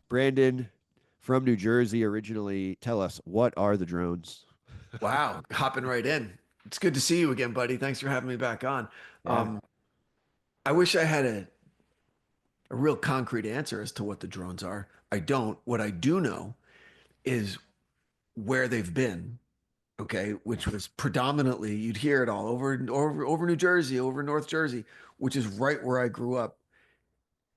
Brandon from New Jersey originally, tell us, what are the drones? Wow, hopping right in. It's good to see you again, buddy. Thanks for having me back on. Yeah. I wish I had a real concrete answer as to what the drones are. I don't. What I do know is where they've been, okay, which was predominantly, you'd hear it all over New Jersey, over North Jersey, which is right where I grew up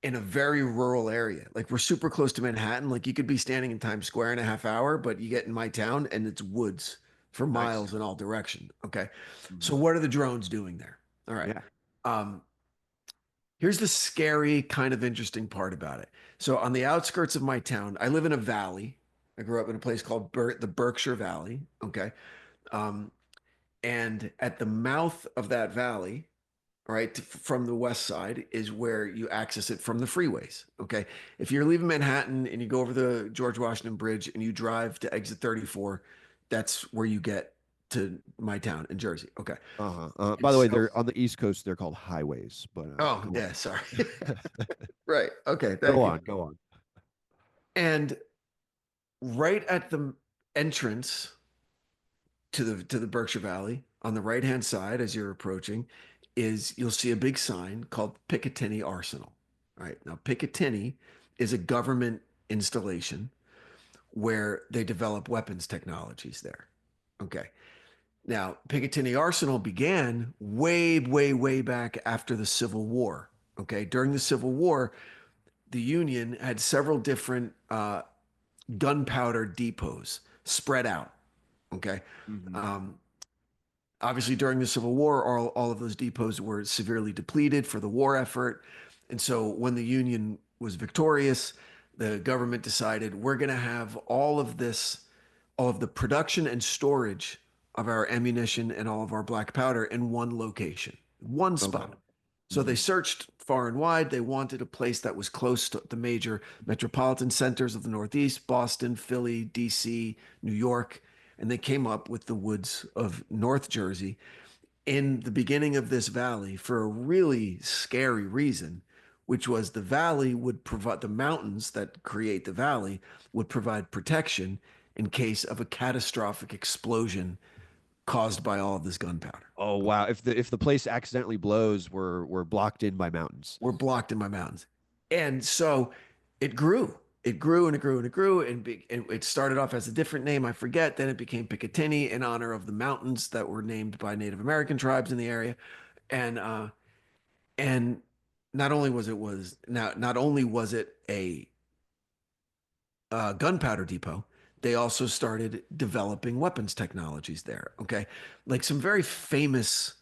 in a very rural area. Like we're super close to Manhattan. Like you could be standing in Times Square in a half hour, but you get in my town and it's woods for Nice. miles in all direction. Okay. So Mhm. what are the drones doing there? All right. Yeah. Um, Here's the scary, kind of interesting part about it. So on the outskirts of my town, I live in a valley. I grew up in a place called the Berkshire Valley. Okay. Um, and at the mouth of that valley, right, from the west side is where you access it from the freeways. Okay. If you're leaving Manhattan and you go over the George Washington Bridge and you drive to exit 34, that's where you get to my town in Jersey. Okay. Uh-huh. And By the way, so, they're on the East Coast. They're called highways, but oh, go yeah, sorry. on. Right. Okay. Go Thank you. on. Go on. And right at the entrance to the Berkshire Valley on the right hand side as you're approaching is you'll see a big sign called Picatinny Arsenal. All right. Now Picatinny is a government installation where they develop weapons technologies there. Okay. Now Picatinny Arsenal began way, way, way back after the Civil War. Okay. During the Civil War, the Union had several different gunpowder depots spread out. Okay. Hmm. Um, Obviously, during the Civil War, all of those depots were severely depleted for the war effort. And so when the Union was victorious, the government decided we're going to have all of this, all of the production and storage of our ammunition and all of our black powder in one location, one Okay. spot. So they Hmm. searched far and wide. They wanted a place that was close to the major metropolitan centers of the Northeast, Boston, Philly, DC, New York, and they came up with the woods of North Jersey in the beginning of this valley for a really scary reason, which was the valley would provide the mountains that create the valley would provide protection in case of a catastrophic explosion caused by all of this gunpowder. Oh wow! If the place accidentally blows, we're blocked in by mountains. Were blocked in my mountains. And so it grew. It grew and it grew and it grew. And it started off as a different name, I forget. Then it became Picatinny in honor of the mountains that were named by Native American tribes in the area. And and not only was it a gunpowder depot, they also started developing weapons technologies there. Okay, like some very famous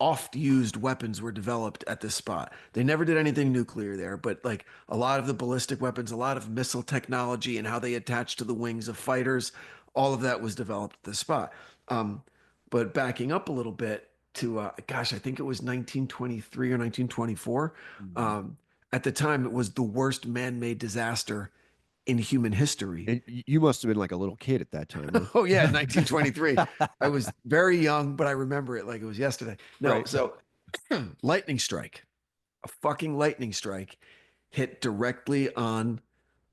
oft used weapons were developed at this spot. They never did anything nuclear there, but like a lot of the ballistic weapons, a lot of missile technology and how they attach to the wings of fighters, all of that was developed at this spot. Um, but backing up a little bit to, gosh, I think it was 1923 or 1924. Mhm. Um, at the time, it was the worst man made disaster in human history. And you must have been like a little kid at that time, Oh yeah, 1923. huh? I was very young, but I remember it like it was yesterday. No, Right. so lightning strike, a fucking lightning strike hit directly on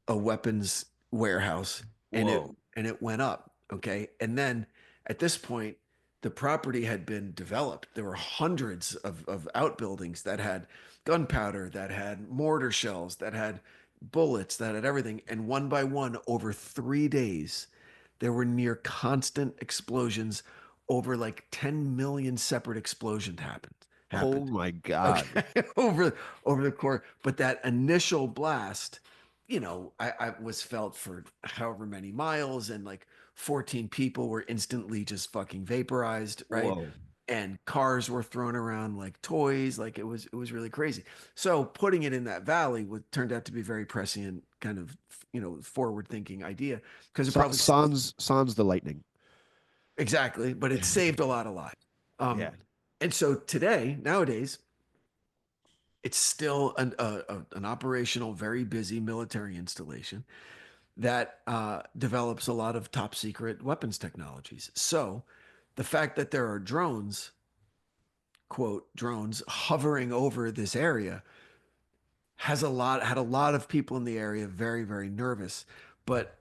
a weapons warehouse and it Whoa. and it went up, okay? And then at this point the property had been developed. There were hundreds of outbuildings that had gunpowder, that had mortar shells, that had bullets, that had everything. And one by one, over 3 days, there were near constant explosions. Over like 10 million separate explosions Oh happened. my God. Okay. Over the course. But that initial blast, I was felt for however many miles, and like 14 people were instantly just fucking vaporized, right? Whoa. And cars were thrown around like toys. Like it was really crazy. So putting it in that valley would turned out to be very prescient, kind of, forward thinking idea, because it probably Sans the lightning. exactly, but it saved a lot of lives. Yeah. And so today, nowadays, it's still an operational, very busy military installation that develops a lot of top secret weapons technologies. So the fact that there are drones, quote, drones hovering over this area had a lot of people in the area very, very nervous. But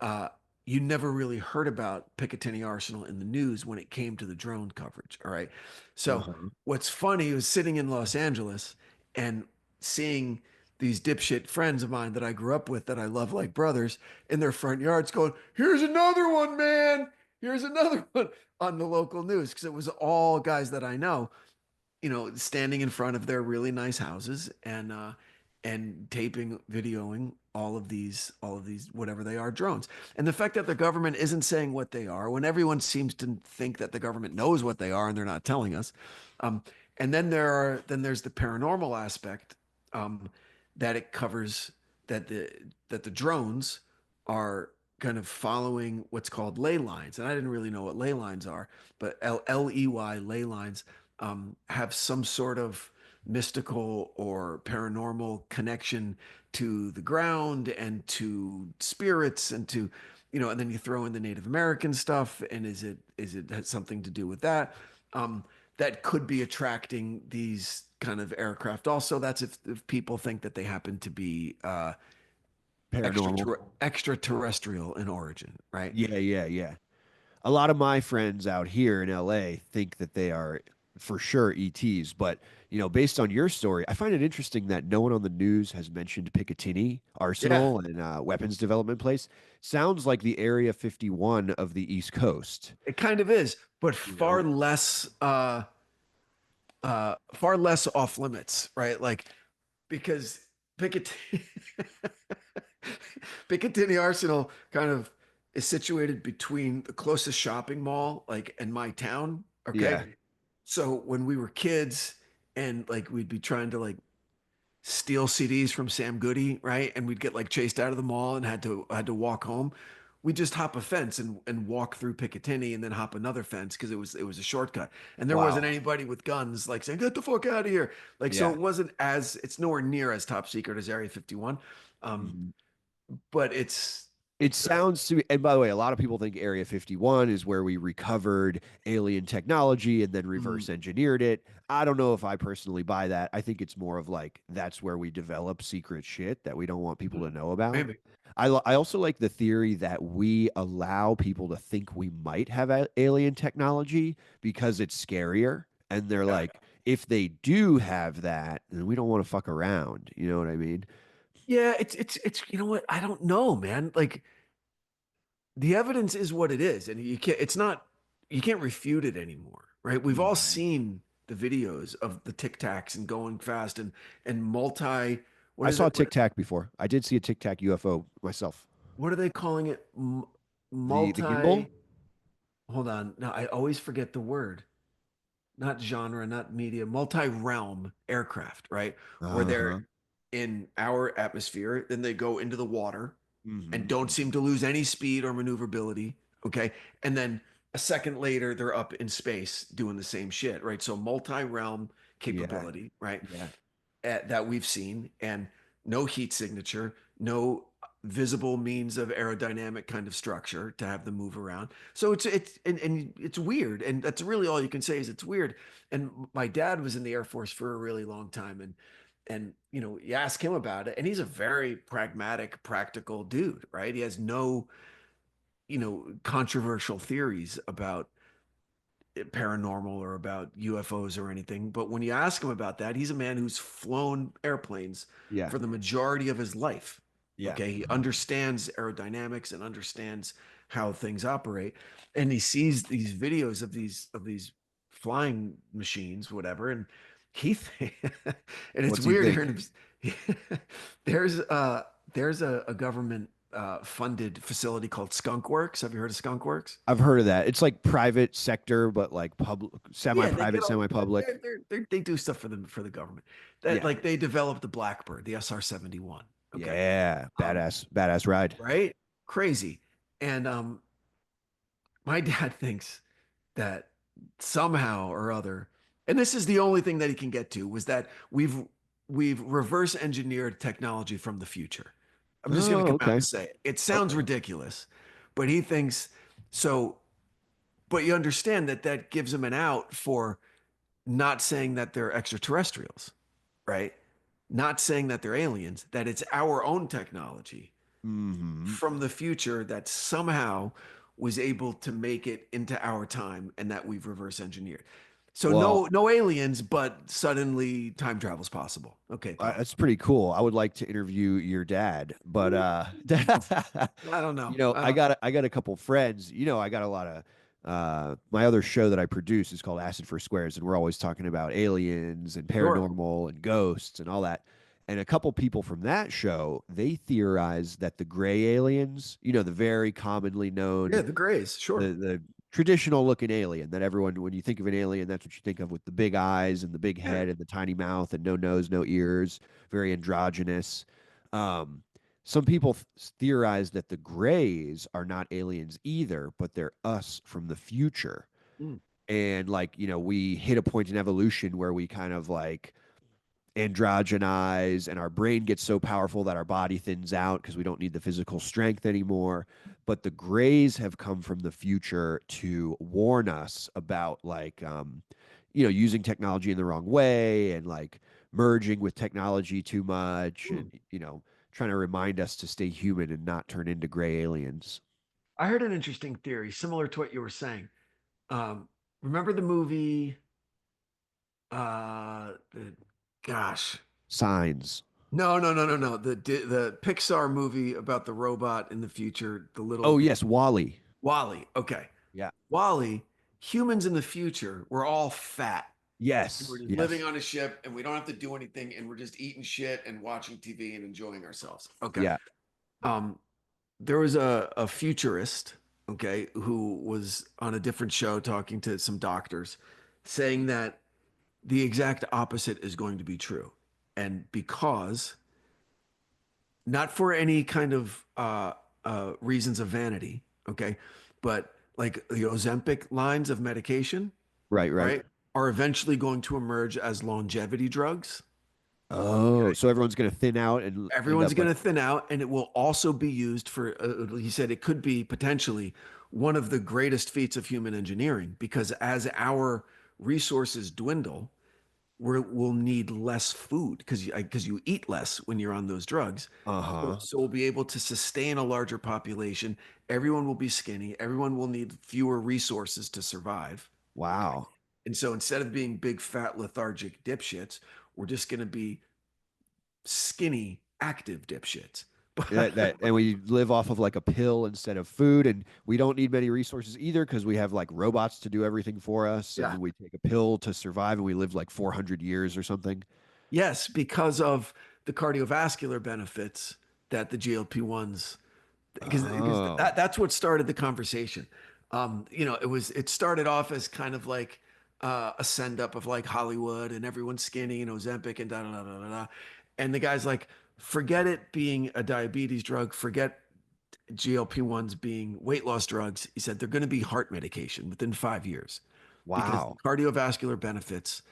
you never really heard about Picatinny Arsenal in the news when it came to the drone coverage. All right. So Uh-huh. what's funny was sitting in Los Angeles and seeing these dipshit friends of mine that I grew up with that I love like brothers in their front yards going, here's another one, man. Here's another one on the local news because it was all guys that I know, standing in front of their really nice houses and taping, videoing all of these, whatever they are, drones. And the fact that the government isn't saying what they are, when everyone seems to think that the government knows what they are and they're not telling us. Um, and then there's the paranormal aspect um, that it covers that the drones are kind of following what's called ley lines. And I didn't really know what ley lines are, but Ley ley lines have some sort of mystical or paranormal connection to the ground and to spirits and to, and then you throw in the Native American stuff. And is it has something to do with that? Um, that could be attracting these kind of aircraft. Also, that's if people think that they happen to be Paranormal. extraterrestrial in origin, right? Yeah, yeah, yeah. A lot of my friends out here in LA think that they are for sure ETs, but based on your story, I find it interesting that no one on the news has mentioned Picatinny Yeah, Arsenal and weapons development place. Sounds like the Area 51 of the East Coast. it kind of is, but You know? far less off limits, right? Like because Picatinny, Picatinny Arsenal kind of is situated between the closest shopping mall, like in my town. Okay. Yeah. So when we were kids and like we'd be trying to like steal CDs from Sam Goody, right? And we'd get like chased out of the mall and had to walk home. We just hop a fence and walk through Picatinny and then hop another fence because it was a shortcut. And there wasn't Wow. anybody with guns like saying, get the fuck out of here. Like so Yeah. it's nowhere near as top secret as Area 51. Um, Mhm. but it's It sounds to me, and by the way, a lot of people think Area 51 is where we recovered alien technology and then mm, reverse engineered it. I don't know if I personally buy that. I think it's more of like that's where we develop secret shit that we don't want people to know about. maybe. I also like the theory that we allow people to think we might have alien technology because it's scarier. And they're Yeah. like, if they do have that, then we don't want to fuck around. You know what I mean? Yeah, it's you know what? I don't know, man. Like the evidence is what it is, and you can't refute it anymore, right? We've all Mhm. seen the videos of the Tic Tacs and going fast and multi what I is saw it? Tic Tac before. I did see a Tic Tac UFO myself. What are they calling it? The gimbal? Multi. Hold on. No, I always forget the word. Not genre, not media, multi-realm aircraft, right? Where they're Uh-huh. in our atmosphere, then they go into the water and Hmm. don't seem to lose any speed or maneuverability. Okay. And then a second later, they're up in space doing the same shit, right? So multi-realm Yeah. capability, right? Yeah. That we've seen, and no heat signature, no visible means of aerodynamic kind of structure to have them move around. So and it's weird, and that's really all you can say is it's weird. And my dad was in the Air Force for a really long time, and you ask him about it, and he's a very pragmatic, practical dude, right? He has no controversial theories about paranormal or about UFOs or anything. But when you ask him about that, he's a man who's flown airplanes Yeah. for the majority of his life. Yeah. Okay. He understands aerodynamics and understands how things operate. And he sees these videos of these flying machines, whatever. And and it's What's he weird think? hearing him. there's a government funded facility called Skunk Works. Have you heard of Skunk Works? I've heard of that. It's like private sector, but like public, Yeah, they get semi-private, all semi-public. they do stuff for the government. That Yeah. like they developed the Blackbird, the SR-71. Okay. Yeah. Um, Badass, badass ride. right? Crazy. And my dad thinks that somehow or other, and this is the only thing that he can get to, was that we've reverse engineered technology from the future. I'm just gonna Oh, come out okay. and say it. It sounds Okay. ridiculous, but he thinks so. But you understand that that gives him an out for not saying that they're extraterrestrials, right? not saying that they're aliens, that it's our own technology Hmm. from the future that somehow was able to make it into our time and that we've reverse engineered. So Well, no aliens, but suddenly time travel's possible. Okay, pal. that's pretty cool. I would like to interview your dad, but I don't know. you know, I don't know. I got a couple friends. You know, I got a lot of my other show that I produce is called Acid for Squares, and we're always talking about aliens and Sure. paranormal and ghosts and all that. And a couple people from that show, they theorize that the gray aliens, you know, the very commonly Yeah, known the Greys. Sure. the traditional looking alien that everyone, when you think of an alien, that's what you think of, with the big eyes and the big Yeah. head and the tiny mouth and no nose, no ears, very androgynous. um some people theorize that the grays are not aliens either, but they're us from the future. Mm. And like, you know, we hit a point in evolution where we kind of like androgenize and our brain gets so powerful that our body thins out because we don't need the physical strength anymore. But the grays have come from the future to warn us about like you know, using technology in the wrong way and like merging with technology too much, Mm. and you know, trying to remind us to stay human and not turn into gray aliens. I heard an interesting theory similar to what you were saying. Remember the movie the gosh. Signs. No. The Pixar movie about the robot in the future, the Oh little yes, Wally. Wally. Okay. Yeah. Wally, humans in the future, we're all fat. We're Yes, just living yes. on a ship and we don't have to do anything and we're just eating shit and watching TV and enjoying ourselves. Okay. Yeah. Um, there was a futurist, okay, who was on a different show talking to some doctors saying that the exact opposite is going to be true. And because, not for any kind of reasons of vanity, okay, but like the Ozempic lines of medication, Right, right. right, are eventually going to emerge as longevity drugs. Oh, so everyone's going to thin out and end Everyone's up going like, to thin out, and it will also be used for, he said, it could be potentially one of the greatest feats of human engineering because as our resources dwindle, we'll need less food because you eat less when you're on those drugs. So, uh-huh. so we'll be able to sustain a larger population. Everyone will be skinny. Everyone will need fewer resources to survive. Okay. Wow. And so instead of being big, fat, lethargic dipshits, we're just going to be skinny, active dipshits. That and we live off of like a pill instead of food, and we don't need many resources either because we have like robots to do everything for us, and Yeah. we take a pill to survive, and we live like 400 years or something. Yes, because of the cardiovascular benefits that the GLP-1s, because Oh, that's what started the conversation. It started off as kind of like a send up of like Hollywood and everyone's skinny and Ozempic and da da da da da. Da. And the guy's like, forget it being a diabetes drug, forget GLP-1s being weight loss drugs. He said they're going to be heart medication within 5 years because the wow. cardiovascular benefits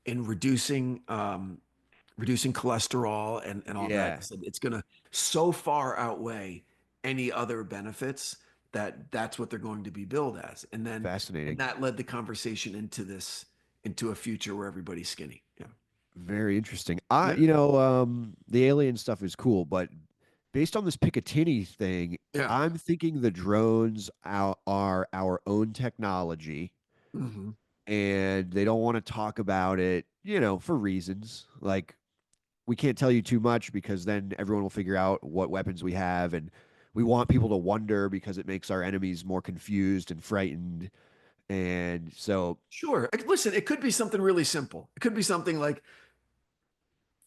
in reducing cholesterol and all that. He Yeah. said it's going to so far outweigh any other benefits that that's what they're going to be billed as. And Fascinating. that led the conversation into a future where everybody's skinny. Yeah. Very interesting. Yeah. You know, the alien stuff is cool, but based on this Picatinny thing, Yeah. I'm thinking the drones are our own technology, Hmm. and they don't want to talk about it, you know, for reasons. Like, we can't tell you too much because then everyone will figure out what weapons we have, and we want people to wonder because it makes our enemies more confused and frightened. And so, Sure. Listen, it could be something really simple. It could be something like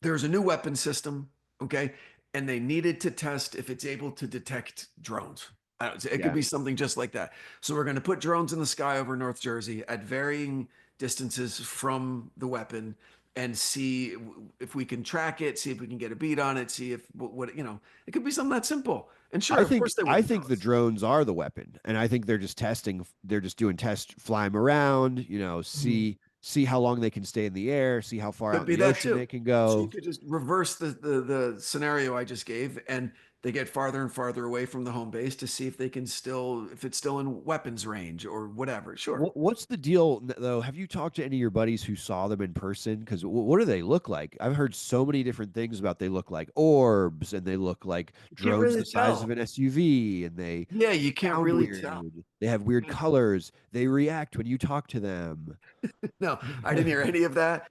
there's a new weapon system, okay, and they needed to test if it's able to detect drones. It could yeah, be something just like that. So we're going to put drones in the sky over North Jersey at varying distances from the weapon and see if we can track it, see if we can get a beat on it, see if it could be something that simple. And sure, of course they I wouldn't tell think the us. drones are the weapon, and I think they're just testing. They're just doing tests, fly them around, you know, Mhm. see how long they can stay in the air, see how far out Could in be the that ocean too. they can So you go. could just reverse the scenario I just gave, and they get farther and farther away from the home base to see if they can still, if it's still in weapons range or whatever. Sure. What's the deal though? Have you talked to any of your buddies who saw them in person? Because what do they look like? I've heard so many different things about they look like orbs and they look like You can't drones really the size tell. of an SUV and they Yeah, you can't sound really tell. weird. They have weird colors. They react when you talk to them. No, I didn't hear any of that.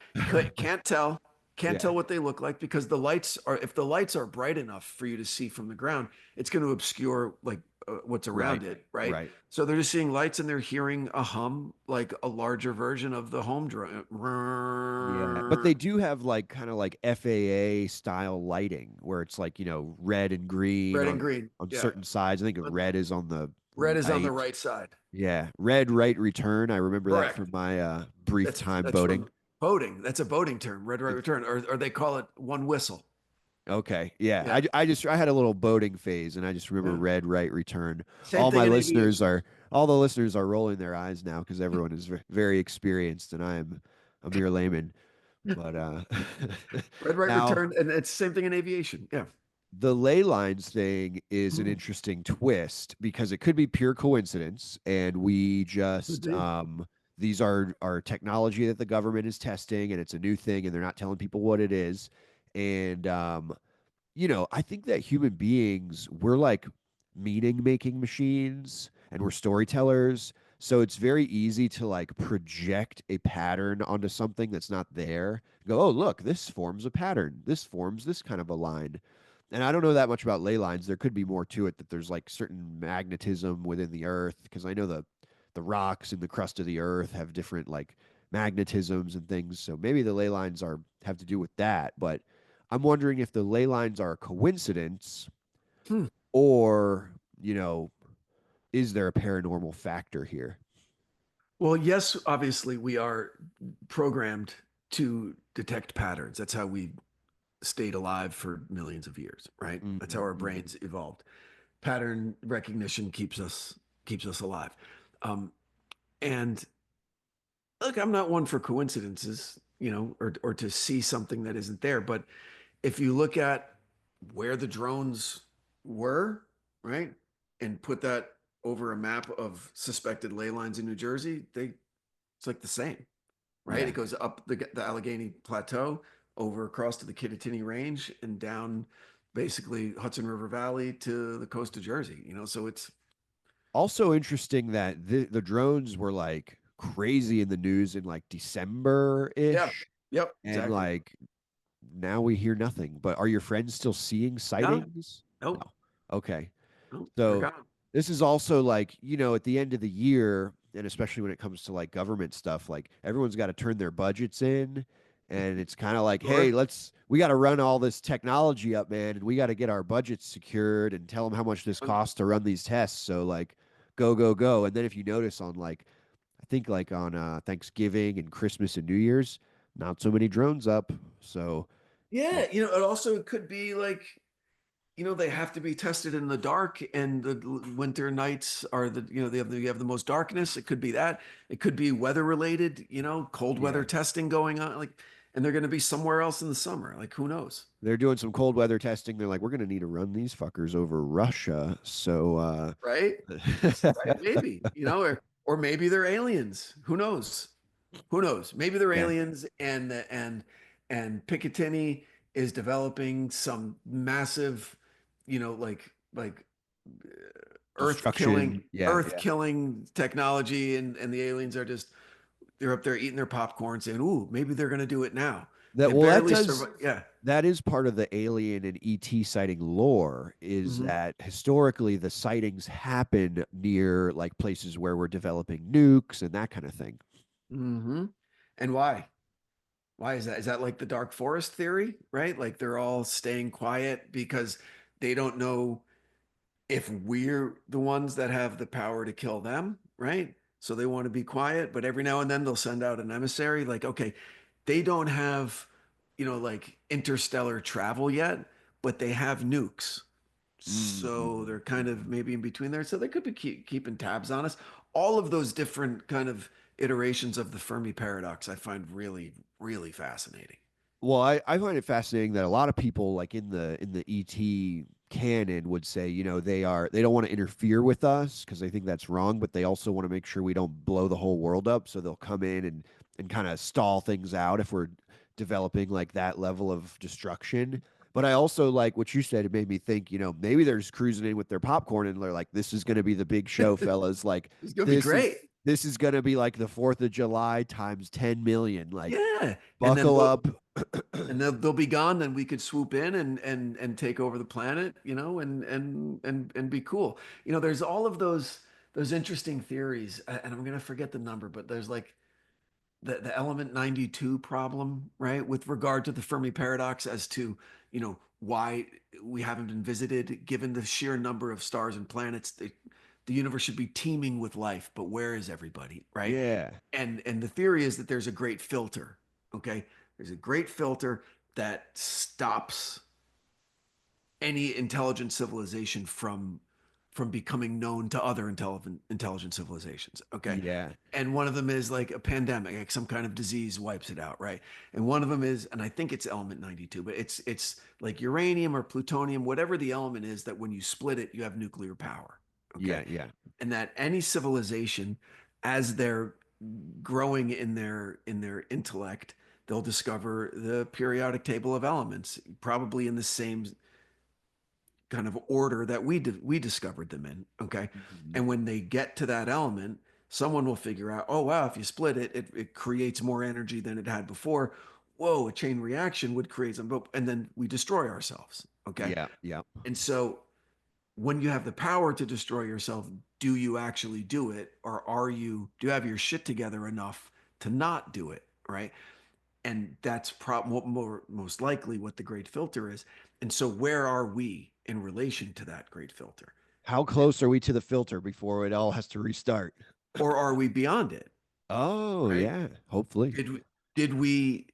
Can't tell. Can't Yeah, tell what they look like because the lights are, if the lights are bright enough for you to see from the ground, it's going to obscure like what's right, around it, right? right. So they're just seeing lights and they're hearing a hum, like a larger version of the home drone. Yeah, but they do have like kind of like FAA style lighting where it's like, red and green Red and green. on Yeah. certain sides. I think red is on the Red is on the right. right side. Yeah, red right return. I remember that Correct. from my brief time That's boating. from boating. That's a boating term, red right It's return, or they call it one whistle. okay. Yeah, Yeah. I had a little boating phase, and I just remember Yeah. red right return. Same thing in aviation. All the listeners are rolling their eyes now because everyone is very experienced, and I am a mere layman. But Red right now return, and it's the same thing in aviation. Yeah. the ley lines thing is an Hmm. interesting twist because it could be pure coincidence, and we Could just be. these are technology that the government is testing, and it's a new thing, and they're not telling people what it is. And I think that human beings, we're like meaning making machines and we're storytellers. So it's very easy to like project a pattern onto something that's not there. Go, oh, look, this forms a pattern. This forms this kind of a line. And I don't know that much about ley lines. There could be more to it that there's like certain magnetism within the earth because I know the rocks in the crust of the earth have different like magnetisms and things. So maybe the ley lines are have to do with that, but I'm wondering if the ley lines are a coincidence Hmm. or, is there a paranormal factor here? Well, yes, obviously we are programmed to detect patterns. That's how we stayed alive for millions of years, right? That's how Hmm. our Hmm. brains evolved. Pattern recognition keeps us alive. Um, and look, I'm not one for coincidences, or to see something that isn't there. But if you look at where the drones were, right, and put that over a map of suspected ley lines in New Jersey, it's like the same, right? Yeah. It goes up the Allegheny Plateau, over across to the Kittatinny Range, and down basically Hudson River Valley to the coast of Jersey. So it's Also interesting that the drones were like crazy in the news in like December yeah, ish. yep, And exactly. like now we hear nothing. But are your friends still seeing No, sightings? No. nope, Okay. nope, they're So gone. this is also like, at the end of the year, and especially when it comes to like government stuff, like everyone's got to turn their budgets in. And it's kind of like, hey, Sure. we got to run all this technology up, man, and we got to get our budgets secured and tell them how much this costs to run these tests. So, like, go, go, go. And then if you notice on like, I think like on Thanksgiving and Christmas and New Year's, not so many drones up. So, Yeah, it also could be like, they have to be tested in the dark, and the winter nights are you have the most darkness. It could be that. It could be weather related, cold weather yeah. testing going on, like, and they're going to be somewhere else in the summer. Like, who knows? They're doing some cold weather testing. They're like, we're going to need to run these fuckers over Russia. So, Right? Right? Maybe, or maybe they're aliens. Who knows? Who knows? Maybe they're yeah, aliens, and Picatinny is developing some massive, like destruction. Yeah, earth yeah. killing technology, and the aliens are just, they're up there eating their popcorn saying, "Ooh, maybe they're going to do it now." That They well, barely survive. Yeah. that is part of the alien and ET sighting lore is Hmm. that historically the sightings happen near like places where we're developing nukes and that kind of thing. Hmm. And why? Why is that? Is that like the dark forest theory, right? Like they're all staying quiet because they don't know if we're the ones that have the power to kill them, right? So they want to be quiet, but every now and then they'll send out an emissary. Like, okay, they don't have, like interstellar travel yet, but they have nukes. So Mm-hmm. they're kind of maybe in between there. So they could be keeping tabs on us. All of those different kind of iterations of the Fermi paradox, I find really, really fascinating. Well, I find it fascinating that a lot of people like in the ET canon would say, they don't want to interfere with us because they think that's wrong, but they also want to make sure we don't blow the whole world up. So they'll come in and kind of stall things out if we're developing like that level of destruction. But I also like what you said. It made me think, maybe they're just cruising in with their popcorn and they're like, this is going to be the big show, fellas. Like It's gonna be this is great. this is going to be like the 4th of July times 10 million. Like Yeah. And then buckle up. they'll be gone, then we could swoop in and take over the planet, and be cool. There's all of those interesting theories, and I'm gonna forget the number, but there's like the element 92 problem, right? With regard to the Fermi paradox as to, why we haven't been visited, given the sheer number of stars and planets, the universe should be teeming with life, but where is everybody, right? Yeah. And the theory is that there's a great filter, okay? There's a great filter that stops any intelligent civilization from becoming known to other intelligent civilizations, okay? Yeah. And one of them is like a pandemic, like some kind of disease wipes it out, right? And one of them is, and I think it's element 92, but it's like uranium or plutonium, whatever the element is, that when you split it, you have nuclear power, Yeah. okay? Yeah. And that any civilization, as they're growing in their intellect, they'll discover the periodic table of elements, probably in the same kind of order that we discovered them in. Okay. Mhm. And when they get to that element, someone will figure out, oh wow, if you split it, it creates more energy than it had before. Whoa, a chain reaction would create some, and then we destroy ourselves. Okay. Yeah. Yeah. And so when you have the power to destroy yourself, do you actually do it? Or do you have your shit together enough to not do it? Right. And that's most likely what the great filter is. And so where are we in relation to that great filter? How close are we to the filter before it all has to restart? Or are we beyond it? Oh, Right? yeah. Hopefully. Did we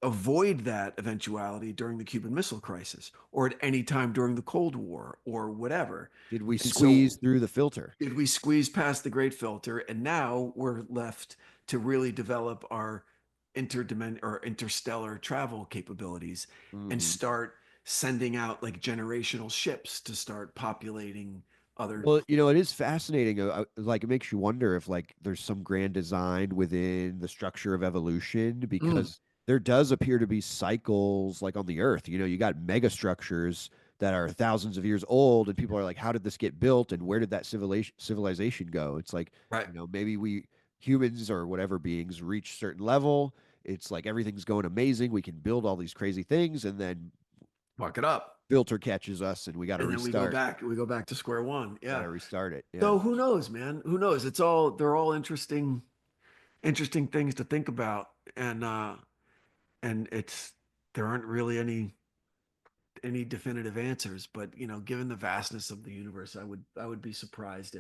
avoid that eventuality during the Cuban Missile Crisis or at any time during the Cold War or whatever? Did we And squeeze so through the filter? did we squeeze past the great filter, and now we're left to really develop our interdimension or interstellar travel capabilities and Hmm. start sending out like generational ships to start populating other. Well, it is fascinating. Like, it makes you wonder if like there's some grand design within the structure of evolution Mm, because there does appear to be cycles like on the Earth. You got mega structures that are thousands of years old, and people are like, how did this get built, and where did that civilization go? It's like, right. maybe we humans or whatever beings reach certain level. It's like everything's going amazing. We can build all these crazy things, and then Fuck it up. filter catches us, and we got to And then we go restart. back, we go back to square one. Got Yeah. to restart it. Yeah. So who knows, man? Who knows? They're all interesting things to think about. And there aren't really any definitive answers, but given the vastness of the universe, I would be surprised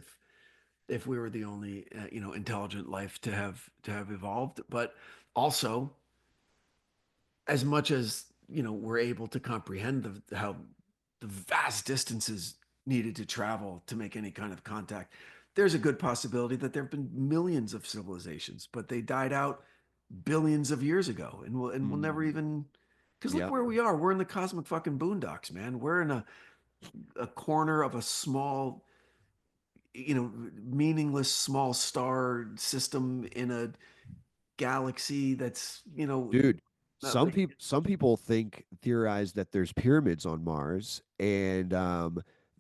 if we were the only intelligent life to have evolved. But also, as much as we're able to comprehend how the vast distances needed to travel to make any kind of contact, there's a good possibility that there have been millions of civilizations, but they died out billions of years ago, and we'll never Mm. even. Because look Yeah. where we are. We're in the cosmic fucking boondocks, man. We're in a corner of a small, meaningless small star system in a galaxy that's, Dude, not like some people theorize that there's pyramids on Mars and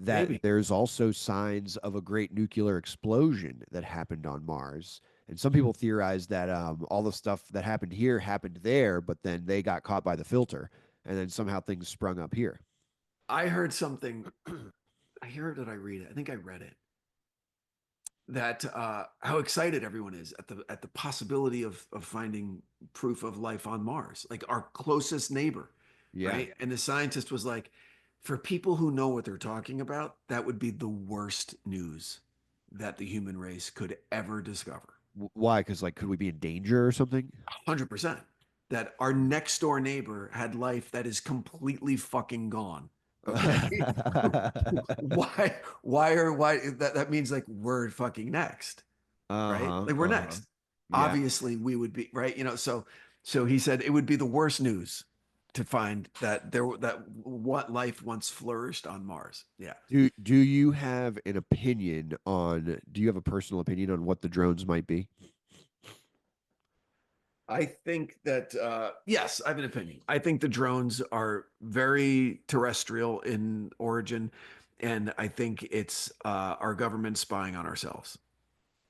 that maybe. there's also signs of a great nuclear explosion that happened on Mars. And some people theorize that all the stuff that happened here happened there, but then they got caught by the filter, and then somehow things sprung up here. I heard something. I heard it. I read it. I think I read it. That how excited everyone is at the possibility of finding proof of life on Mars, like our closest neighbor, Yeah. right? And the scientist was like, for people who know what they're talking about, that would be the worst news that the human race could ever discover. Why? Because like, could we be in danger or something? 100%. That our next door neighbor had life that is completely fucking gone. Okay. Why that means like we're fucking next, right? Uh-huh. Like we're Uh-huh. next. Yeah. Obviously we would be, right? So he said it would be the worst news. to find that what life once flourished on Mars. Yeah. Do you have an opinion on, do you have a personal opinion on what the drones might be? I think that yes, I have an opinion. I think the drones are very terrestrial in origin, and I think it's our government spying on ourselves.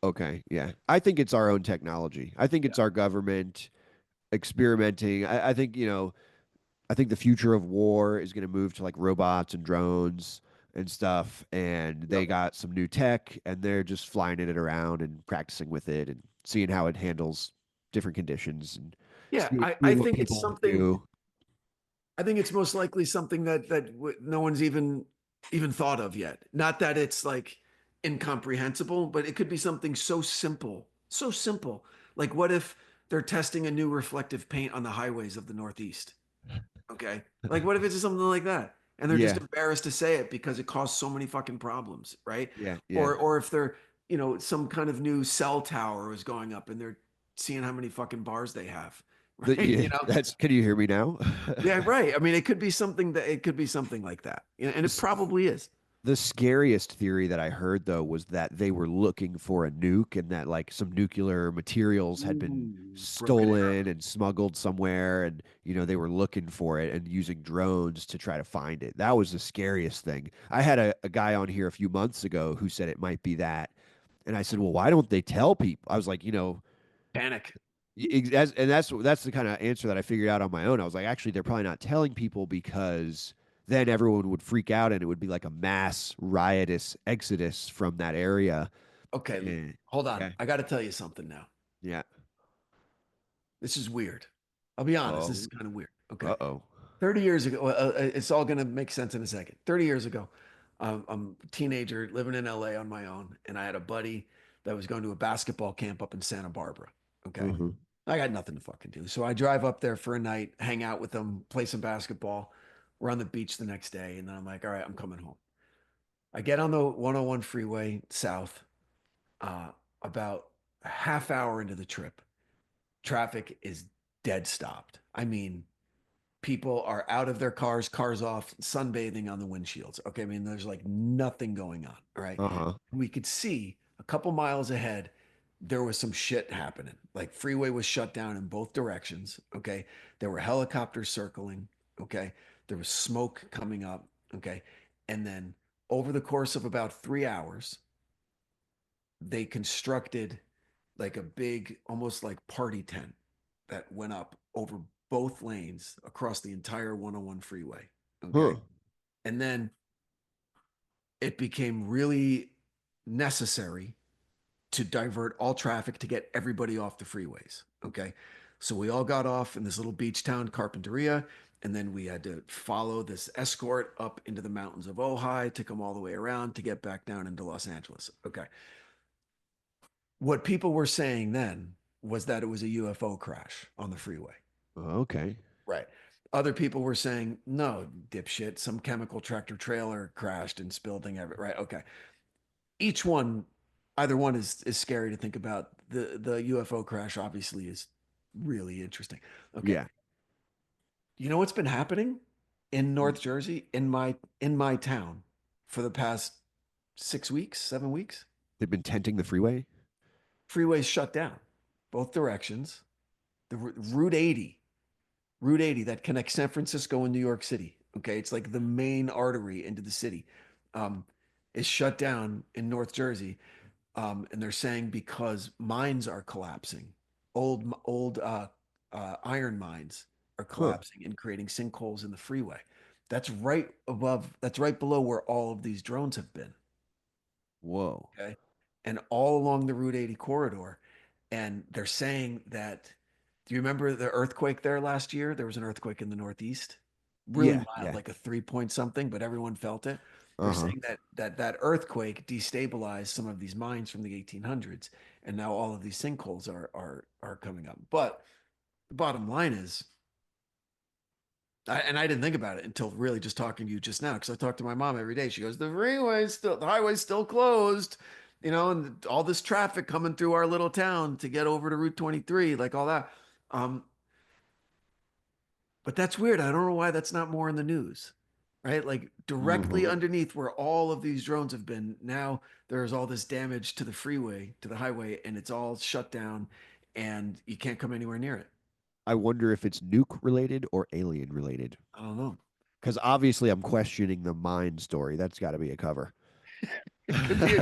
Okay, yeah. I think it's our own technology. I think it's our government experimenting. I think, I think the future of war is going to move to like robots and drones and stuff. And they Yep. got some new tech and they're just flying it around and practicing with it and seeing how it handles different conditions and Yeah, I seeing what think it's people something. do. I think it's most likely something that no one's even thought of yet. Not that it's like incomprehensible, but it could be something so simple, so simple. Like what if they're testing a new reflective paint on the highways of the Northeast? Okay. Like what if it's something like that? And they're just Yeah, embarrassed to say it because it caused so many fucking problems, right? yeah, yeah. Or if they're, some kind of new cell tower is going up and they're seeing how many fucking bars they have, right? Yeah, that's, can you hear me now? Yeah, right. I mean, it could be something like that. And it This, probably is. The scariest theory that I heard though was that they were looking for a nuke and that like some nuclear materials had been Ooh, Broken Arrow. stolen and smuggled somewhere and they were looking for it and using drones to try to find it. That was the scariest thing. I had a guy on here a few months ago who said it might be that. And I said, "Well, why don't they tell people?" I was like, Panic. and that's the kind of answer that I figured out on my own. I was like, actually, they're probably not telling people because then everyone would freak out and it would be like a mass riotous exodus from that area. Okay, Eh, hold on. yeah, I got to tell you something now. yeah. This is weird. I'll be honest. This is Oh, kind of weird. Okay. uh-oh. 30 years ago, it's all going to make sense in a second. 30 years ago, I'm a teenager living in LA on my own, and I had a buddy that was going to a basketball camp up in Santa Barbara. Okay. Hmm. I got nothing to fucking do. So I drive up there for a night, hang out with them, play some basketball. We're on the beach the next day. And then I'm like, all right, I'm coming home. I get on the 101 freeway south, uh, about a half hour into the trip. Traffic is dead stopped. I mean, people are out of their cars off, sunbathing on the windshields. Okay. I mean, there's like nothing going on. All right. Uh-huh. We could see a couple miles ahead, there was some shit happening. Like freeway was shut down in both directions. Okay. There were helicopters circling. Okay. There was smoke coming up. Okay. And then over the course of about 3 hours, they constructed like a big, almost like party tent that went up over both lanes across the entire 101 freeway. Okay. Huh. And then it became really necessary to divert all traffic to get everybody off the freeways. Okay. So we all got off in this little beach town, Carpinteria, and then we had to follow this escort up into the mountains of Ojai, took them all the way around to get back down into Los Angeles. Okay. What people were saying then was that it was a UFO crash on the freeway. Okay. Right. Other people were saying, no, dipshit, some chemical tractor trailer crashed and spilled thing every right. Okay. Each one, either one is scary to think about. The UFO crash obviously is really interesting. Okay. Yeah. You know what's been happening in North Jersey, in my town for the past 6 weeks, 7 weeks? They've been tenting the freeway? Freeways shut down, both directions. The Route 80 Route 80 that connects San Francisco and New York City. Okay. It's like the main artery into the city, um, is shut down in North Jersey. And they're saying because mines are collapsing, old iron mines are Huh. collapsing and creating sinkholes in the freeway. That's right below where all of these drones have been. Whoa. Okay. And all along the Route 80 corridor. And they're saying that, do you remember the earthquake there last year? There was an earthquake in the Northeast, really Yeah, mild, yeah. like a 3 point something, but everyone felt it. They're Uh-huh. saying that earthquake destabilized some of these mines from the 1800s, and now all of these sinkholes are coming up. But the bottom line is, and I didn't think about it until really just talking to you just now, because I talk to my mom every day. She goes, the highway's still closed, and all this traffic coming through our little town to get over to Route 23, like all that. Um, But that's weird. I don't know why that's not more in the news, right? Like directly Mhm. underneath where all of these drones have been, now there's all this damage to the freeway, to the highway, and it's all shut down and you can't come anywhere near it. I wonder if it's nuke related or alien related. I don't know. Because obviously I'm questioning the mine story. That's got to be a cover. It could be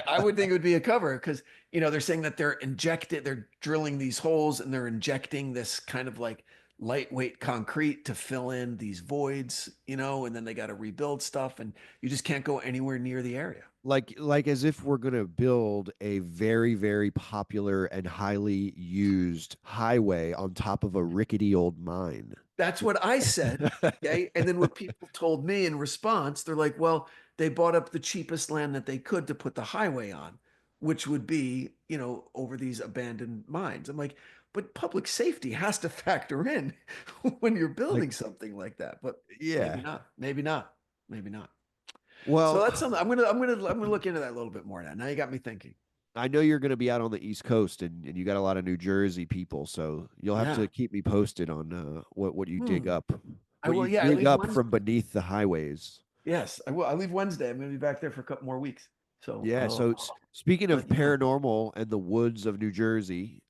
I would think it would be a cover because, they're saying that they're drilling these holes and they're injecting this kind of like lightweight concrete to fill in these voids, and then they got to rebuild stuff and you just can't go anywhere near the area. Like as if we're going to build a very, very popular and highly used highway on top of a rickety old mine. That's what I said. Okay. And then what people told me in response, they're like, well, they bought up the cheapest land that they could to put the highway on, which would be, over these abandoned mines. I'm like, but public safety has to factor in when you're Like, building something like that. But maybe yeah. not. Maybe not. Maybe not. So Well, that's something I'm gonna look into that a little bit more now. Now you got me thinking. I know you're going to be out on the East Coast and you got a lot of New Jersey people, so you'll have Yeah. to keep me posted on what you dig Hmm. up, I what will. you Yeah. I dig leave up Wednesday. from beneath the highways. Yes, I will. I leave Wednesday. I'm gonna be back there for a couple more weeks. So Yeah. So speaking I'll of let you know. paranormal and the woods of New Jersey,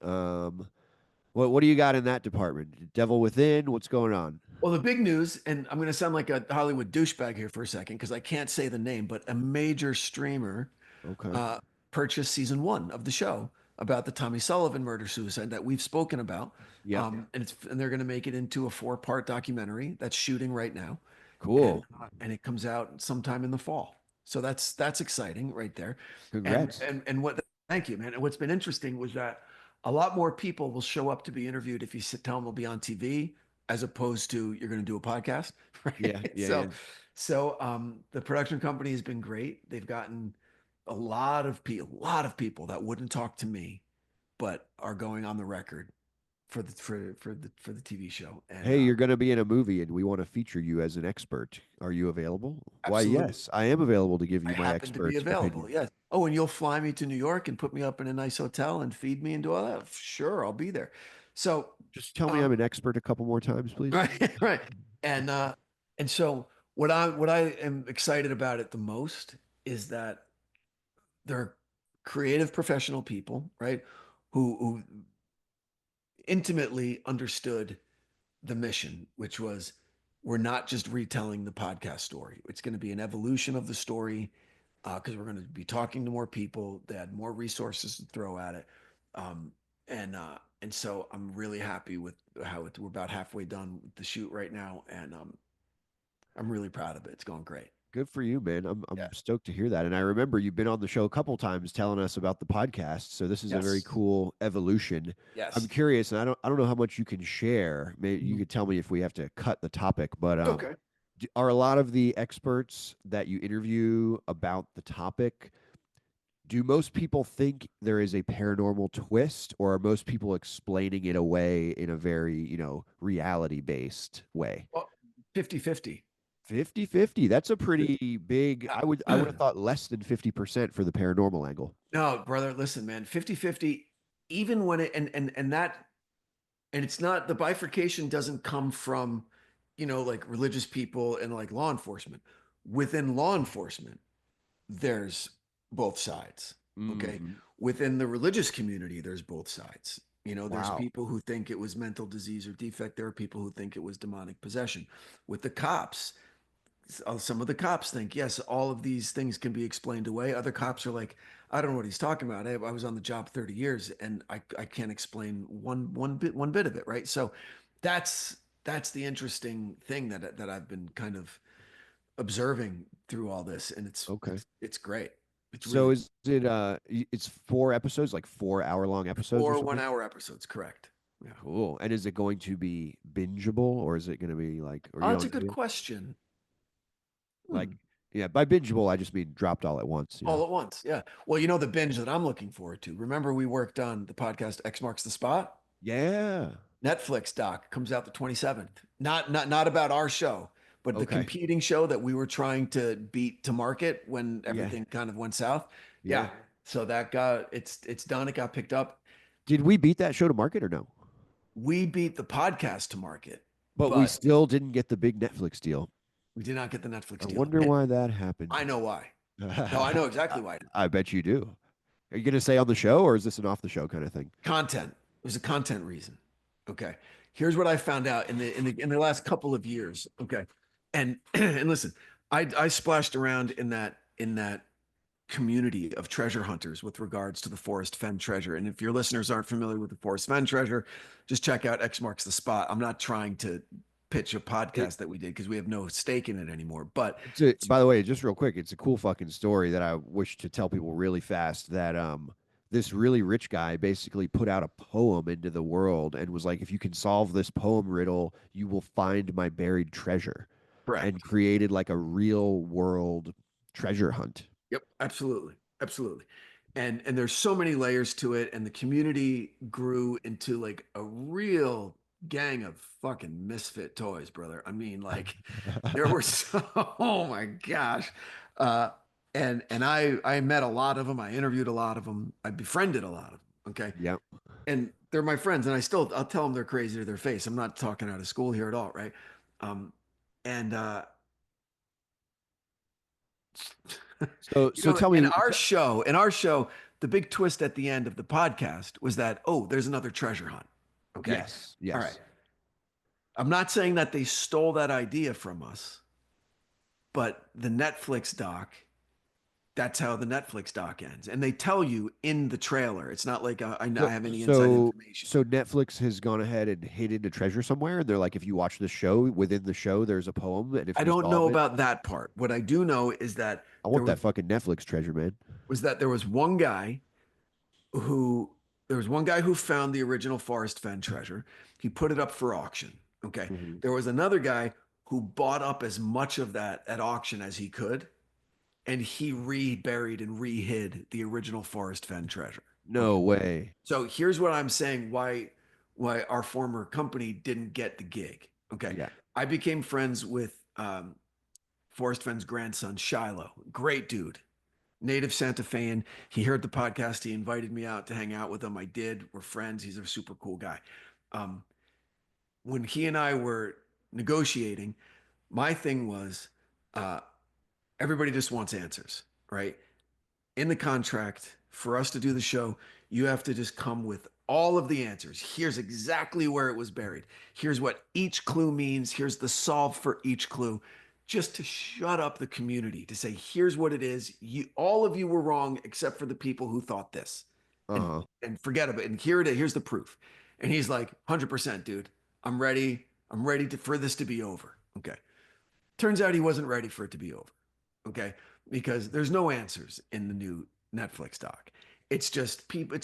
what do you got in that department? Devil Within? What's going on? Well, the big news, and I'm going to sound like a Hollywood douchebag here for a second because I can't say the name, but a major streamer Okay. uh, purchased season one of the show about the Tommy Sullivan murder suicide that we've spoken about, Yep. and they're going to make it into a four-part documentary that's shooting right now, Cool. and it comes out sometime in the fall. So that's exciting right there, and Congrats. and and what thank you, man. And what's been interesting was that a lot more people will show up to be interviewed if you tell them they'll be on TV as opposed to you're going to do a podcast, Yeah. right? Yeah. So, Yeah. the production company has been great. They've gotten a lot of people that wouldn't talk to me, but are going on the record for the TV show. And Hey, you're going to be in a movie and we want to feature you as an expert. Are you available? Why, absolutely, yes, I am available to give I you my happen to be expert available. opinion. Yes. Oh, and you'll fly me to New York and put me up in a nice hotel and feed me and do all that. Sure, I'll be there. So, Just tell me I'm um, an expert a couple more times, please. right, right. And so what I am excited about it the most is that they're creative professional people, right? Who intimately understood the mission, which was we're not just retelling the podcast story. It's going to be an evolution of the story because we're going to be talking to more people. They had more resources to throw at it, um, and so I'm really happy with how we're about halfway done with the shoot right now, and I'm really proud of it. It's going great. Good for you, man. I'm Yeah. stoked to hear that. And I remember you've been on the show a couple times telling us about the podcast. So this is a very Yes. cool evolution. I'm Yes. curious, and I don't know how much you can share. Maybe you Mhm. could tell me if we have to cut the topic, but Okay. are a lot of the experts that you interview about the topic, do most people think there is a paranormal twist, or are most people explaining it away in a very, reality based way? Well, 50-50. 50-50. That's a pretty big. I would have thought less than 50% for the paranormal angle. No, brother, listen, man, 50-50. Even when it and that and it's not the bifurcation doesn't come from, like religious people and like law enforcement. Within law enforcement, there's both sides. Okay. Hmm. Within the religious community, there's both sides. There's Wow. people who think it was mental disease or defect. There are people who think it was demonic possession. With the cops, some of the cops think, yes, all of these things can be explained away. Other cops are like, I don't know what he's talking about. I was on the job 30 years and I can't explain one bit of it, right? So that's the interesting thing that I've been kind of observing through all this, and it's Okay. it's it's great. It's So really is it it's 4 episodes, like 4 hour long episodes or four one something? hour episodes, correct? Yeah. Cool. And is it going to be bingeable, or is it going to be like, or Oh, you that's a don't know good yet? question. Hmm. Like, yeah, by bingeable, I just mean dropped all at once. All at once, yeah. Well, the binge that I'm looking forward to. Remember, we worked on the podcast X Marks the Spot. Yeah. Netflix doc comes out the 27th. Not about our show, but the Okay. competing show that we were trying to beat to market when Yeah. everything kind of went south. Yeah. Yeah. So that got it's done. It got picked up. Did we beat that show to market or no? We beat the podcast to market. But we but still didn't get the big Netflix deal. we did not get the Netflix I deal. wonder And why that happened. I know why. No, I know exactly why. I bet you do. Are you going to say on the show, or is this an off the show kind of thing? Content. It was a content reason. Okay. Here's what I found out in the last couple of years. Okay. And and listen, I splashed around in that community of treasure hunters with regards to the Forrest Fenn treasure. And if your listeners aren't familiar with the Forrest Fenn treasure, just check out X Marks the Spot. I'm not trying to pitch a It, podcast that we did because we have no stake in it anymore. But it's by the way, just real quick, it's a cool fucking story that I wish to tell people really fast. That this really rich guy basically put out a poem into the world and was like, if you can solve this poem riddle, you will find my buried treasure, and correct. created like a real world treasure hunt. Yep, absolutely. Absolutely. And there's so many layers to it, and the community grew into like a real gang of fucking misfit toys, brother. I mean, like there were so oh my gosh. Uh and I met a lot of them. I interviewed a lot of them. I befriended a lot of them. Okay. Yep. And they're my friends, and I'll tell them they're crazy to their face. I'm not talking out of school here at all, right? Um and So tell me. in our show, the big twist at the end of the podcast was that, oh, there's another treasure hunt. Okay. Yes, All right. yes. I'm not saying that they stole that idea from us, but the Netflix doc, that's how the Netflix doc ends. And they tell you in the trailer. It's not like I So have any inside so information. so Netflix has gone ahead and hidden a treasure somewhere, and they're like, if you watch this show, within the show, there's a poem, and if I you don't know solve it, about that part. What I do know is that I there want that fucking Netflix treasure, man. there was one guy who there was one guy who found the original Forrest Fenn treasure. He put it up for auction. Okay. Mhm. There was another guy who bought up as much of that at auction as he could, and he reburied and rehid the original Forrest Fenn treasure. No Okay. way. So here's what I'm saying why our former company didn't get the gig. Okay. Yeah. I became friends with Forrest Fenn's grandson, Shiloh. Great dude, native Santa Fean. He heard the podcast. He invited me out to hang out with him. I did. We're friends. He's a super cool guy. Um, when he and I were negotiating, my thing was uh, everybody just wants answers, right? In the contract, for us to do the show, you have to just come with all of the answers. Here's exactly where it was buried. Here's what each clue means. Here's the solve for each clue. Just to shut up the community, to say, here's what it is. You, all of you were wrong except for the people who thought this. And Uh-huh. and forget about it. And here it is. Here's the proof. And he's like, 100%, dude. I'm ready. I'm ready for this to be over. Okay. Turns out he wasn't ready for it to be over. Okay. Because there's no answers in the new Netflix doc. It's just people,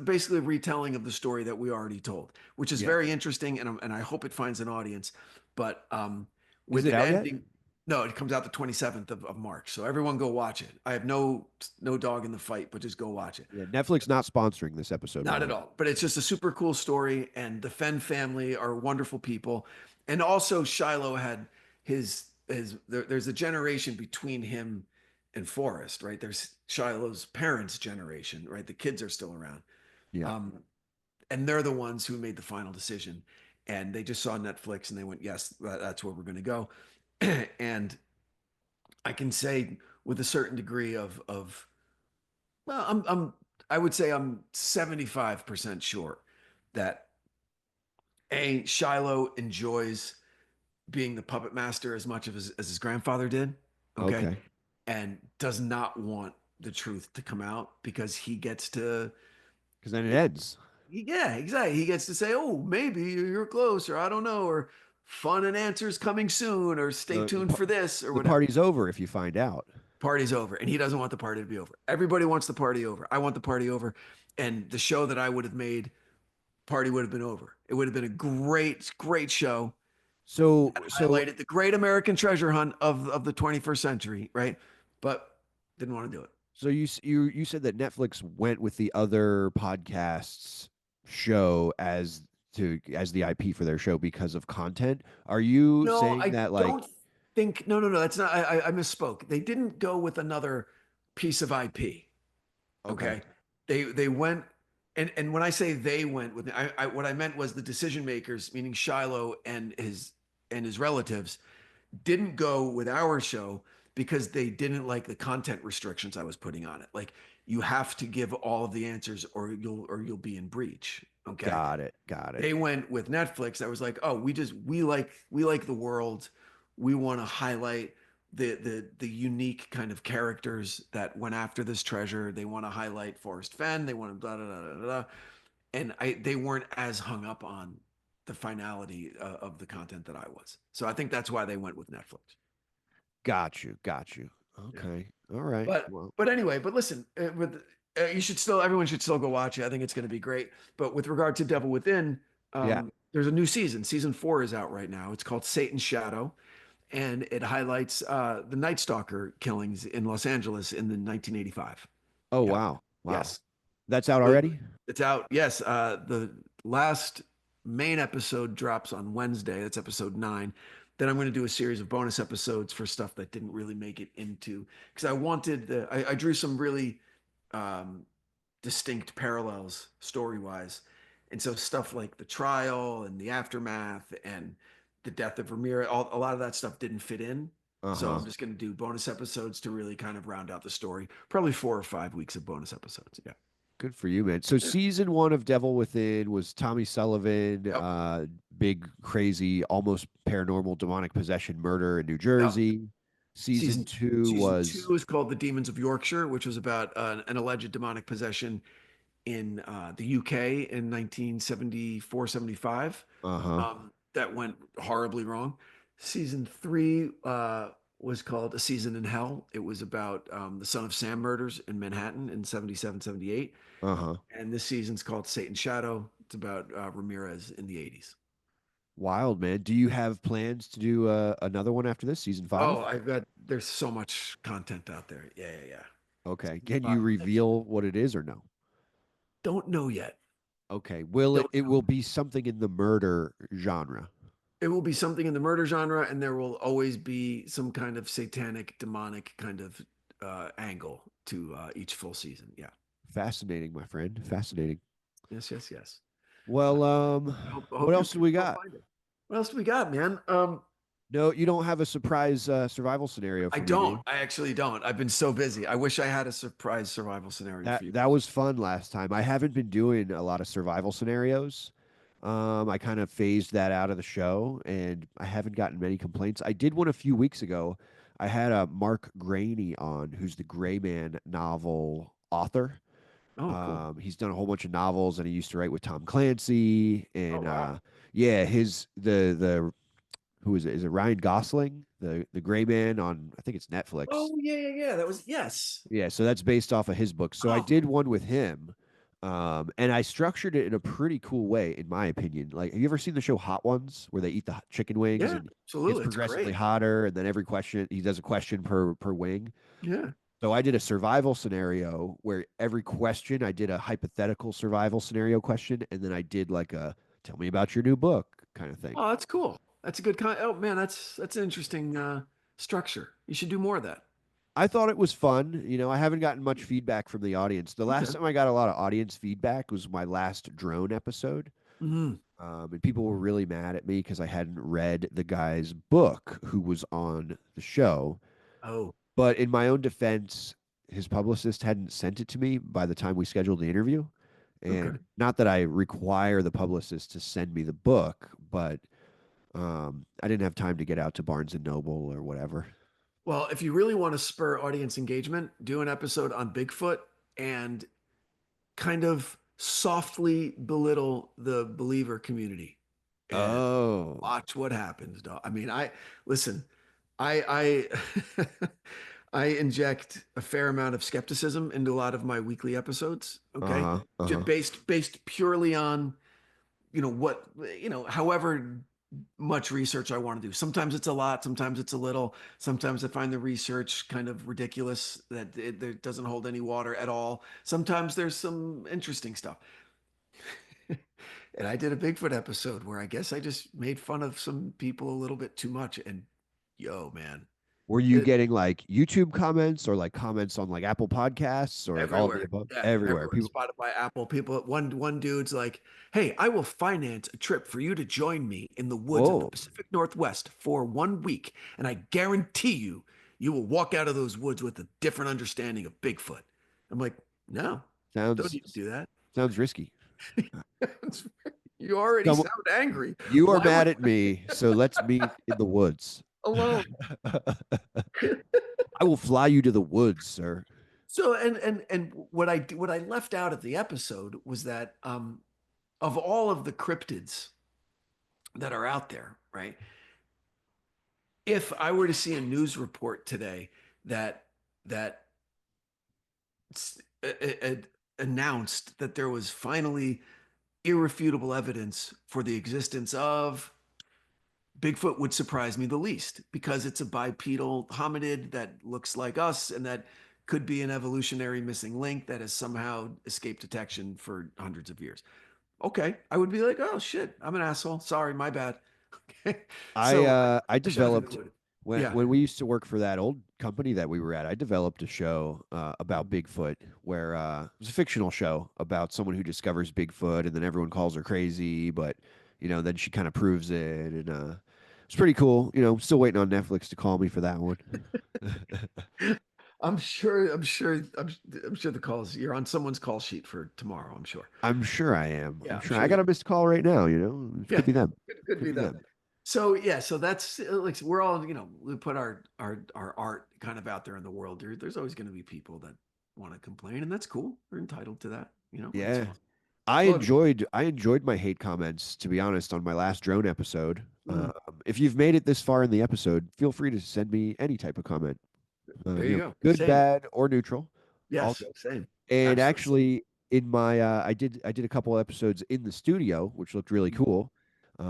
basically a retelling of the story that we already told, which is Yeah. very interesting. And I hope it finds an audience. But Is with it it out yet? ending, no, it comes out the 27th of March. So everyone go watch it. I have no dog in the fight, but just go watch it. Yeah. Netflix not sponsoring this episode, by Not the at way. all. But it's just a super cool story. And the Fenn family are wonderful people. And also Shiloh had there's a generation between him and Forrest, right? There's Shiloh's parents' generation, right? The kids are still around. Yeah. Um, and they're the ones who made the final decision. And they just saw Netflix and they went, yes, that's where we're going to go. And I can say with a certain degree of well, I would say I'm 75% sure that A, Shiloh enjoys being the puppet master as much as his grandfather did. Okay. Okay. And does not want the truth to come out because he gets to, Because then it ends. yeah, exactly. He gets to say, oh, maybe you're close, or I don't know, or fun and answers coming soon, or stay The, tuned for this, or the whatever. party's over if you find out. Party's over. And he doesn't want the party to be over. Everybody wants the party over. I want the party over. And the show that I would have made, party would have been over. It would have been a great show So that so highlighted the great American treasure hunt of the 21st century, right? But didn't want to do it. so you said that Netflix went with the other podcasts show as the IP for their show because of content. Are you No, saying I that like don't think. No. That's not. I misspoke. They didn't go with another piece of IP. okay. Okay, they went, and when I say they went with, what I meant was the decision makers, meaning Shiloh and and his relatives didn't go with our show because they didn't like the content restrictions I was putting on it. Like you have to give all of the answers or you'll be in breach. Okay. Got it. Got it. They went with Netflix. I was like, oh, we like the world. We want to highlight the unique kind of characters that went after this treasure. They want to highlight Forrest Fenn. They want to blah, blah, blah, blah, blah. And they weren't as hung up on the finality of the content that I was. So I think that's why they went with Netflix. Got you. Got you. Yeah. Okay. All right. But Well, but anyway, but listen, you should still everyone should still go watch it. I think it's going to be great. But with regard to Devil Within, yeah. there's a new season. Season 4 is out right now. It's called Satan's Shadow, and it highlights the Night Stalker killings in Los Angeles in the 1985. Oh, Yeah. wow. Wow. Yes. That's out The- already? It's out. Yes. The last main episode drops on Wednesday. That's episode 9. Then I'm going to do a series of bonus episodes for stuff that didn't really make it into because I drew some really um, distinct parallels story wise. And so stuff like the trial and the aftermath and the death of Ramirez, a lot of that stuff didn't fit in. So Uh-huh. I'm just going to do bonus episodes to really kind of round out the story. Probably 4 or 5 weeks of bonus episodes. Yeah. Good for you, man. So Yeah. season one of Devil Within was Tommy Sullivan, Yep. big, crazy, almost paranormal demonic possession murder in New Yep. Jersey. Season Season two season was two is called The Demons of Yorkshire, which was about an alleged demonic possession in the UK in 1974, 75. uh-huh. That went horribly wrong. Season 3 was called A Season in Hell. It was about the Son of Sam murders in Manhattan in 77, 78. Uh-huh. And this season's called Satan's Shadow. It's about Ramirez in the 80s. Wild, man. Do you have plans to do another one after this, season Oh, five? there's so much content out there. Yeah, yeah, yeah. Okay. Season Can you 5 is next year. reveal what it is or no? Don't know yet. Okay. Will it Don't it know. will be something in the murder genre? It will be something in the murder genre, and there will always be some kind of satanic, demonic kind of angle to each full season. Yeah. Fascinating, my friend. Fascinating. Yes, yes, yes. Uh, Well, I what hope your else do we kids go got? find it. What else do we got, man? No, you don't have a surprise survival scenario I for me, do don't. you? I actually don't. I've been so busy. I wish I had a surprise survival scenario That for you. that was fun last time. I haven't been doing a lot of survival scenarios. I kind of phased that out of the show, and I haven't gotten many complaints. I did one a few weeks ago. I had a Mark Graney on, who's the Gray Man novel author. Oh, cool. He's done a whole bunch of novels, and he used to write with Tom Clancy. Oh, And wow. yeah, his the who is it? Is it Ryan Gosling, the Gray Man on? I think it's Netflix. Oh, yeah, yeah, yeah. That was yes. Yeah, so that's based off of his book. So I Oh, did one with him, and I structured it in a pretty cool way, in my opinion. Like, have you ever seen the show Hot Ones, where they eat the chicken wings yeah, and it gets absolutely. It's progressively great. hotter, and then every question he does a question per wing. Yeah. So I did a survival scenario where every question I did a hypothetical survival scenario question, and then I did like a tell me about your new book kind of thing. Oh, that's cool. That's a good Oh man, that's an interesting structure. You should do more of that. I thought it was fun. I haven't gotten much feedback from the audience. The last Okay. time I got a lot of audience feedback was my last drone episode. Hmm. And people were really mad at me because I hadn't read the guy's book who was on the show. Oh, But in my own defense, his publicist hadn't sent it to me by the time we scheduled the interview. okay. And not that I require the publicist to send me the book, but I didn't have time to get out to Barnes and Noble or whatever. Well, if you really want to spur audience engagement, do an episode on Bigfoot and kind of softly belittle the believer community and Oh, watch what happens, dog. I mean, I listen, I I inject a fair amount of skepticism into a lot of my weekly episodes, okay? uh-huh, Just uh-huh. based purely on, what, however much research I want to do. Sometimes it's a lot, sometimes it's a little. Sometimes I find the research kind of ridiculous that it doesn't hold any water at all. Sometimes there's some interesting stuff. And I did a Bigfoot episode where I guess I just made fun of some people a little bit too much. And yo, man. Were you getting like YouTube comments or like comments on like Apple Podcasts or like all of the Everywhere. above? Yeah, Everywhere. everywhere. People, Spotify, Apple, people. One dude's like, "Hey, I will finance a trip for you to join me in the woods of the whoa, Pacific Northwest for 1 week, and I guarantee you, you will walk out of those woods with a different understanding of Bigfoot." I'm like, "No, don't sounds need to do that." sounds risky. You already Come, sound angry. you are Why would mad at me, so let's meet in the woods. alone? I will fly you to the woods, sir. So and what I left out of the episode was that of all of the cryptids that are out there, right? If I were to see a news report today that that announced that there was finally irrefutable evidence for the existence of Bigfoot, would surprise me the least because it's a bipedal hominid that looks like us and that could be an evolutionary missing link that has somehow escaped detection for hundreds of years. Okay, I would be like, oh shit, I'm an asshole. Sorry, my bad. Okay, so I I should have developed included. when Yeah. we used to work for that old company that we were at. I developed a show about Bigfoot where it was a fictional show about someone who discovers Bigfoot and then everyone calls her crazy, but then she kind of proves it, and it's pretty cool. Still waiting on Netflix to call me for that one. I'm sure the calls, you're on someone's call sheet for tomorrow, I'm sure. I'm sure I am. I'm Yeah, I'm sure I sure got you a are. missed call right now. It Yeah, could be them. could Could be be them. them. So yeah, so that's like we're all, we put our art kind of out there in the world. There's always going to be people that want to complain, and that's cool. They're entitled to that. It's Yeah. fine. I Look, enjoyed I enjoyed my hate comments, to be honest, on my last drone episode. mm, If you've made it this far in the episode, feel free to send me any type of comment. there you go. Good, Same. bad, or neutral. All Yes, good. same. And Absolutely same. actually, in my I did a couple episodes in the studio, which looked really Mm, cool.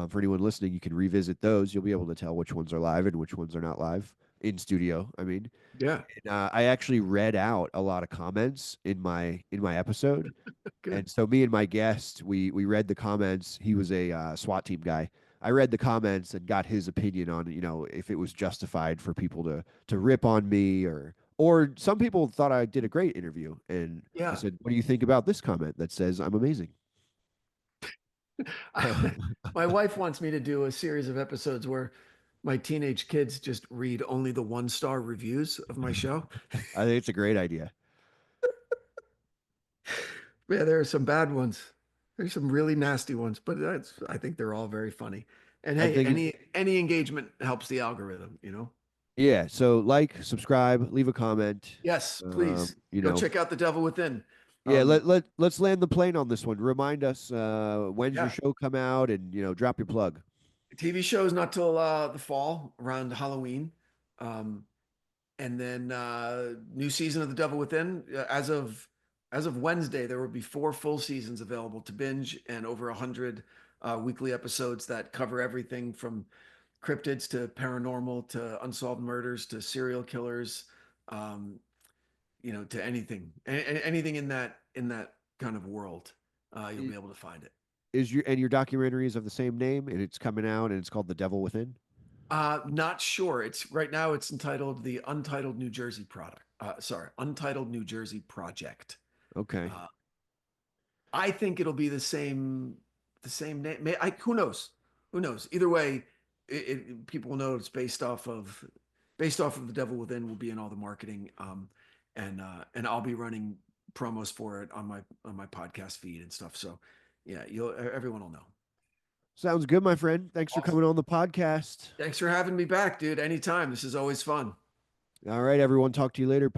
For anyone listening, you can revisit those. You'll be able to tell which ones are live and which ones are not live in studio. I mean, yeah, and, I actually read out a lot of comments in my episode, good. and so me and my guest, we read the comments. He was a SWAT team guy. I read the comments and got his opinion on, if it was justified for people to rip on me, or some people thought I did a great interview. And I Yeah. said, "What do you think about this comment that says I'm amazing?" I, my wife wants me to do a series of episodes where my teenage kids just read only the one-star reviews of my show. I think it's a great idea. Yeah, there are some bad ones. There's some really nasty ones, but I think they're all very funny. And I hey, think, any engagement helps the algorithm. yeah. So like, subscribe, leave a comment. Yes, Um, please you go know, check out The Devil Within. yeah. Um, Let's land the plane on this one. Remind us when's your yeah, show come out, and drop your plug. TV shows not till the fall around Halloween. Um, and then new season of The Devil Within. As of Wednesday, there will be 4 full seasons available to binge and over 100 weekly episodes that cover everything from cryptids to paranormal to unsolved murders to serial killers, um, to anything in that kind of world. You'll be able to find it. Your documentary is of the same name, and it's coming out, and it's called The Devil Within. Not sure. It's right now. It's entitled the Untitled New Jersey Product. Sorry, Untitled New Jersey Project. Okay. Uh, I think it'll be the same name. Who knows? Who knows? Either way, people will know it's based off of The Devil Within. Will be in all the marketing, and I'll be running promos for it on my podcast feed and stuff. So, yeah, everyone will know. Sounds good, my friend. Thanks for Awesome. coming on the podcast. Thanks for having me back, dude. Anytime. This is always fun. All right, everyone. Talk to you later.